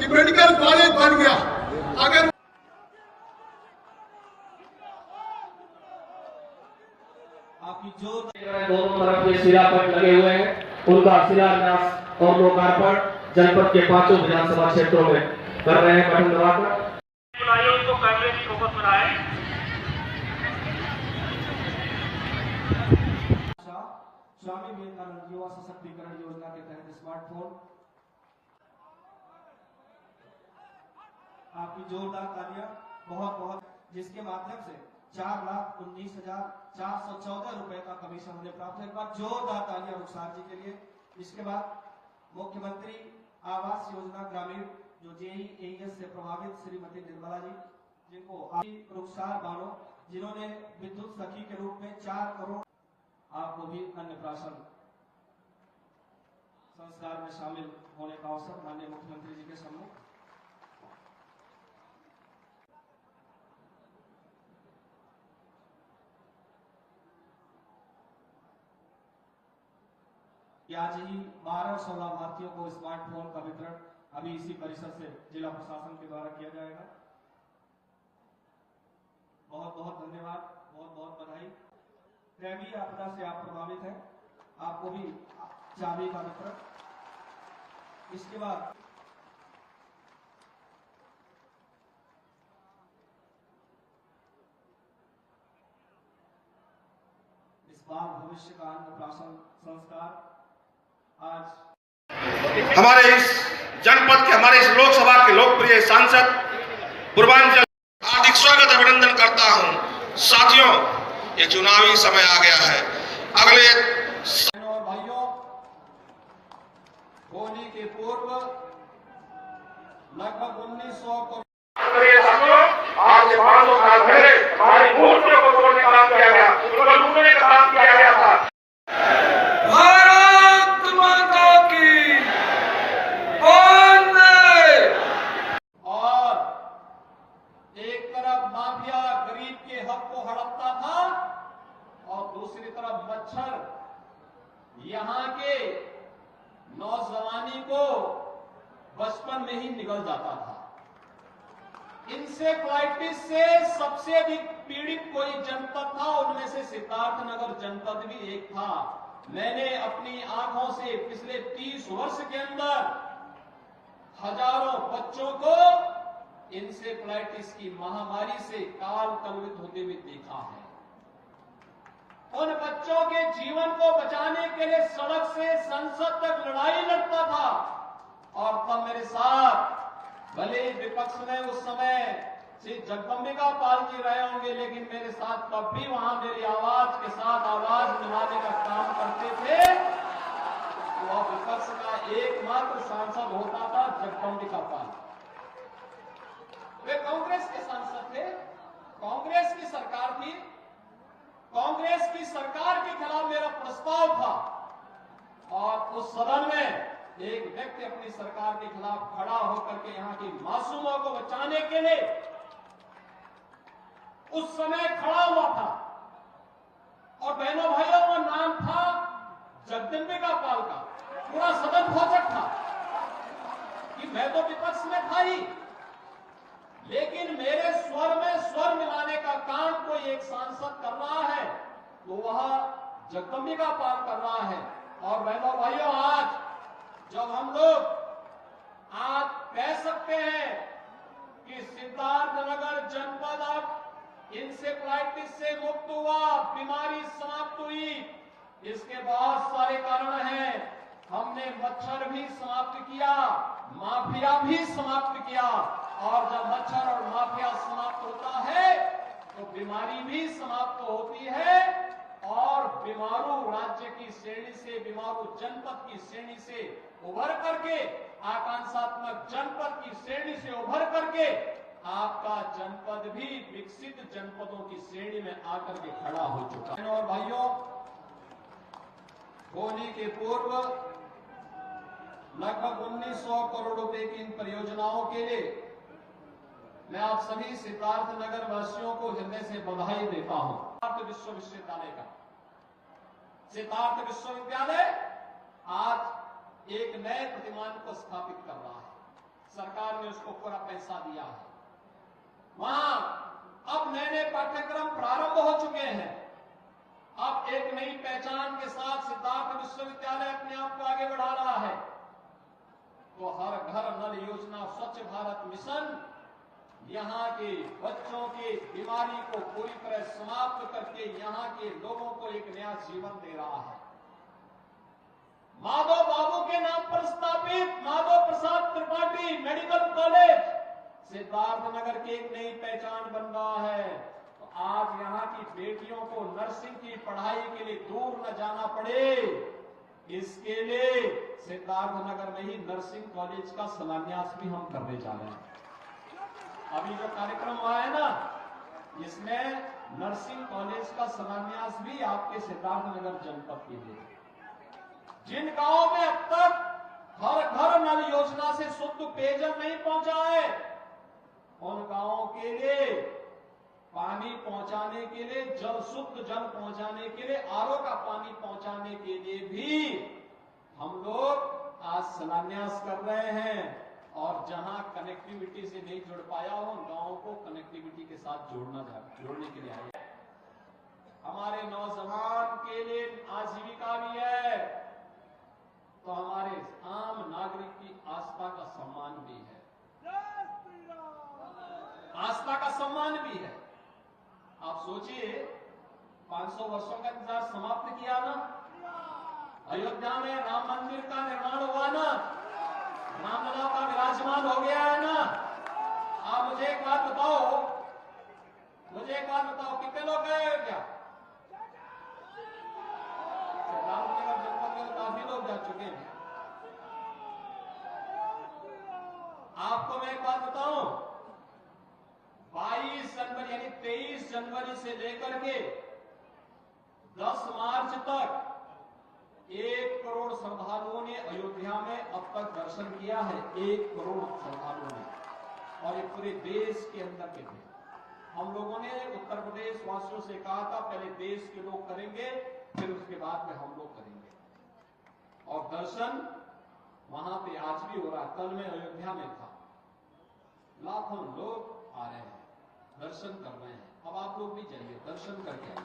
कि medical college बन गया। अगर आपकी जो दोनों तरफ के शिलापट लगे हुए हैं, उनका शिलान्यास और लोकार्पण जनपद के 5 विधानसभा क्षेत्रों में कर रहे हैं। बटन दबाकर को कैमरे की फोकस में आए। स्वामी विवेकानंद युवा सशक्तिकरण योजना के तहत स्मार्टफोन, आपकी जोरदार तालियां बहुत बहुत, जिसके माध्यम से 4,19,414 रुपए का कमीशन हमने प्राप्त है। एक बार जोरदार तालियां रुखसार जी के लिए। इसके बाद मुख्यमंत्री आवास योजना ग्रामीण जो JEAS से प्रभावित श्रीमती निर्मला जी, जिनको रुखसार बानो, जिन्होंने विद्युत सखी के रूप में 4 करोड़, आपको भी अन्नप्राशन संस्कार में शामिल होने का अवसर माननीय मुख्यमंत्री जी के सम्मुख। आज ही 1200 लाभार्थियों को स्मार्टफोन का वितरण अभी इसी परिसर से जिला प्रशासन के द्वारा किया जाएगा। बहुत बहुत धन्यवाद, बहुत बहुत बधाई। दैवीय आपदा से आप प्रभावित हैं, आपको भी चाबी का वितरण। इसके बाद इस बार भविष्य का अन्नप्राशन संस्कार आज हमारे इस जनपद के, हमारे इस लोकसभा के लोकप्रिय सांसद पूर्वांचल हार्दिक स्वागत अभिनंदन करता हूं। साथियों, ये चुनावी समय आ गया है। अगले और भाइयों, होली के पूर्व लगभग 1900 को आज से 500 साल पहले हमारी मूर्तियों को तोड़ने का काम किया गया, उनको लूटने का काम किया गया था। यहाँ के नौजवानी को बचपन में ही निगल जाता था। इंसेफ्लाइटिस से सबसे अधिक पीड़ित कोई जनपद था, उनमें से सिद्धार्थनगर जनपद भी एक था। मैंने अपनी आंखों से पिछले 30 वर्ष के अंदर हजारों बच्चों को इंसेफ्लाइटिस की महामारी से काल कलवित होते हुए देखा है। उन बच्चों के जीवन को बचाने के लिए सड़क से संसद तक लड़ाई लड़ता था। और तब मेरे साथ, भले विपक्ष में उस समय श्री जगदम्बिका पाल जी रहे होंगे, लेकिन मेरे साथ तब भी वहां मेरी आवाज के साथ आवाज मिलाने का काम करते थे। वह विपक्ष का एकमात्र सांसद होता था जगदम्बिका पाल। वे कांग्रेस के सांसद थे, कांग्रेस की सरकार थी। कांग्रेस की सरकार के खिलाफ मेरा प्रस्ताव था और उस सदन में एक व्यक्ति अपनी सरकार के खिलाफ खड़ा होकर के यहाँ की मासूमों को बचाने के लिए उस समय खड़ा हुआ था। और बहनों भाइयों, वो नाम था जगदम्बिका पाल का। पूरा सदन खोचक था कि मैं तो विपक्ष में था ही, लेकिन मेरे स्वर में स्वर मिलाने का काम कोई एक सांसद कर रहा है तो वह जगदम्बिका पाल कर रहा है। और बहनों भाइयों, आज जब हम लोग आज कह सकते हैं कि सिद्धार्थनगर जनपद अब इंसेफ्लाइटिस से मुक्त हुआ, बीमारी समाप्त हुई, इसके बहुत सारे कारण हैं। हमने मच्छर भी समाप्त किया, माफिया भी समाप्त किया। और जब मच्छर और माफिया समाप्त होता है तो बीमारी भी समाप्त होती है। और बीमारू राज्य की श्रेणी से, बीमारू जनपद की श्रेणी से उभर करके, आकांक्षात्मक जनपद की श्रेणी से उभर करके आपका जनपद भी विकसित जनपदों की श्रेणी में आकर के खड़ा हो चुका है। और भाइयों, होली के पूर्व लगभग 1900 करोड़ रुपए की इन परियोजनाओं के लिए मैं आप सभी सिद्धार्थनगर वासियों को हृदय से बधाई देता हूं। सिद्धार्थ विश्वविद्यालय का, सिद्धार्थ विश्वविद्यालय आज एक नए प्रतिमान को स्थापित कर रहा है। सरकार ने को पूरा पैसा दिया है। वहां अब नए नए पाठ्यक्रम प्रारंभ हो चुके हैं। अब एक नई पहचान के साथ सिद्धार्थ विश्वविद्यालय अपने आप को आगे बढ़ा रहा है। तो हर घर नल योजना, स्वच्छ भारत मिशन यहाँ के बच्चों की बीमारी को पूरी तरह समाप्त करके यहाँ के लोगों को एक नया जीवन दे रहा है। माधव बाबू के नाम पर स्थापित माधव प्रसाद त्रिपाठी मेडिकल कॉलेज सिद्धार्थनगर की एक नई पहचान बन रहा है। तो आज यहाँ की बेटियों को नर्सिंग की पढ़ाई के लिए दूर न जाना पड़े, इसके लिए सिद्धार्थनगर में ही नर्सिंग कॉलेज का शिलान्यास भी हम करने जा रहे हैं। अभी जो कार्यक्रम हुआ है ना, इसमें नर्सिंग कॉलेज का शिलान्यास भी आपके सिद्धार्थनगर जनपद के लिए। जिन गांवों में अब तक हर घर नल योजना से शुद्ध पेयजल नहीं पहुंचा है, उन गांवों के लिए पानी पहुंचाने के लिए, जल शुद्ध जल पहुंचाने के लिए, आरओ का पानी पहुंचाने के लिए भी हम लोग आज शिलान्यास कर रहे हैं। और जहां कनेक्टिविटी से नहीं जुड़ पाया हो, उन गांवों को कनेक्टिविटी के साथ जोड़ने के लिए आए। हमारे नौजवान के लिए आजीविका भी है, तो हमारे आम नागरिक की आस्था का सम्मान भी है। आस्था का सम्मान भी है। आप सोचिए, 500 वर्षों का इंतजार समाप्त किया ना, अयोध्या में राम मंदिर का निर्माण हुआ ना, रामलला का विराजमान हो गया है ना। आप मुझे एक बात बताओ, कितने लोग गए अयोध्या? सिद्धार्थनगर जनपद के काफी लोग जा चुके हैं। आपको मैं एक बात बताऊं, 22 जनवरी यानी 23 जनवरी से लेकर के 10 मार्च तक 1 करोड़ श्रद्धालुओं ने अयोध्या में अब तक दर्शन किया है। 1 करोड़ श्रद्धालुओं ने, और ये पूरे देश के अंदर के थे। हम लोगों ने उत्तर प्रदेश वासियों से कहा था, पहले देश के लोग करेंगे, फिर उसके बाद में हम लोग करेंगे। और दर्शन वहां पे आज भी हो रहा है। कल मैं अयोध्या में था, लाखों लोग आ रहे हैं, दर्शन कर रहे हैं। अब आप लोग भी जाइए, दर्शन करके आइए।